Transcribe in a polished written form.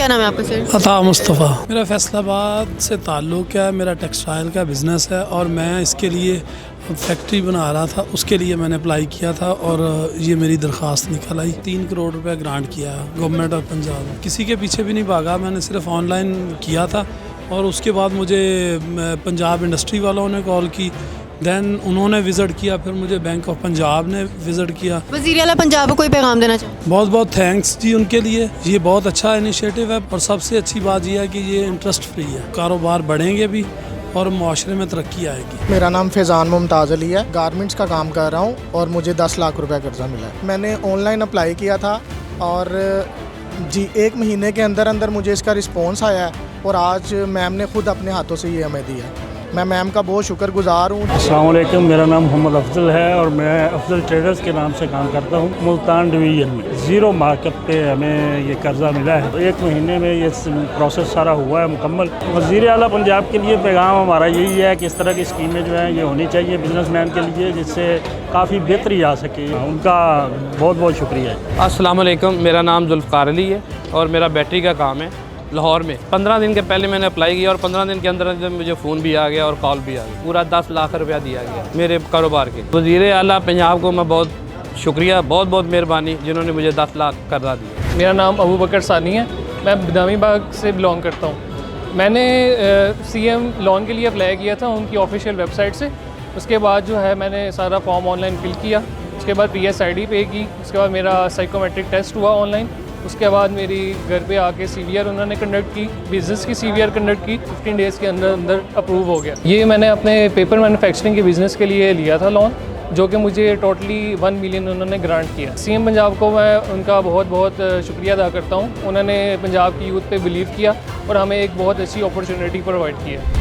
नाम है आपका सर? अता मुस्तफ़ा। मेरा फैसलाबाद से ताल्लुक़ है, मेरा टेक्सटाइल का बिज़नेस है और मैं इसके लिए फैक्ट्री बना रहा था, उसके लिए मैंने अप्लाई किया था और ये मेरी दरख्वास्त निकल आई। 3 करोड़ रुपए ग्रांट किया गवर्नमेंट ऑफ पंजाब। किसी के पीछे भी नहीं भागा, मैंने सिर्फ ऑनलाइन किया था और उसके बाद मुझे पंजाब इंडस्ट्री वालों ने कॉल की, दैन उन्होंने विज़िट किया, फिर मुझे बैंक ऑफ पंजाब ने विज़िट किया। वज़ीर आला पंजाब को कोई पैगाम देना चाहिए? बहुत बहुत थैंक्स जी उनके लिए, ये बहुत अच्छा इनिशिएटिव है और सबसे अच्छी बात यह है कि ये इंटरेस्ट फ्री है, कारोबार बढ़ेंगे भी और माशरे में तरक्की आएगी। मेरा नाम फैज़ान मुमताज़ अली है, गारमेंट्स का काम कर रहा हूँ और मुझे 10 लाख रुपए कर्जा मिला है। मैंने ऑनलाइन अप्लाई किया था और जी 1 महीने के अंदर अंदर मुझे इसका रिस्पॉन्स आया है और आज मैम ने खुद अपने हाथों से ये हमें दिया है। मैं मैम का बहुत शुक्रगुजार हूँ। अस्सलाम वालेकुम, मेरा नाम मोहम्मद अफजल है और मैं अफजल ट्रेडर्स के नाम से काम करता हूँ मुल्तान डिवीज़न में। ज़ीरो मार्कअप पे हमें ये कर्जा मिला है। 1 महीने में ये प्रोसेस सारा हुआ है मुकम्मल। वज़ीर आला पंजाब के लिए पैगाम हमारा यही है कि इस तरह की स्कीमें जो हैं ये होनी चाहिए बिजनेसमैन के लिए, जिससे काफ़ी बेहतरी आ सके। उनका बहुत बहुत शुक्रिया है। अस्सलाम वालेकुम, मेरा नाम जुल्फ़कार अली है और मेरा बैटरी का काम है लाहौर में। 15 दिन के पहले मैंने अप्लाई किया और 15 दिन के अंदर मुझे फ़ोन भी आ गया और कॉल भी आ गया। पूरा 10 लाख रुपया दिया गया मेरे कारोबार के। वज़ीर आला पंजाब को मैं बहुत शुक्रिया, बहुत बहुत मेहरबानी जिन्होंने मुझे 10 लाख कर्जा दिया। मेरा नाम अबू बकर सानी है, मैं बिदामी बाग से बिलोंग करता हूँ। मैंने CM लोन के लिए अप्लाई किया था उनकी ऑफिशियल वेबसाइट से। उसके बाद जो है मैंने सारा फॉर्म ऑनलाइन फिल किया, उसके बाद PSID पे की, उसके बाद मेरा साइकोमेट्रिक टेस्ट हुआ ऑनलाइन। उसके बाद मेरी घर पे आके CVR उन्होंने कंडक्ट की, बिज़नेस की CVR कंडक्ट की। 15 डेज़ के अंदर अंदर अप्रूव हो गया। ये मैंने अपने पेपर मैन्युफैक्चरिंग के बिज़नेस के लिए लिया था लोन, जो कि मुझे टोटली 1 मिलियन उन्होंने ग्रांट किया। CM पंजाब को मैं उनका बहुत बहुत शुक्रिया अदा करता हूँ। उन्होंने पंजाब की यूथ पे बिलीव किया और हमें एक बहुत अच्छी अपॉर्चुनिटी प्रोवाइड की है।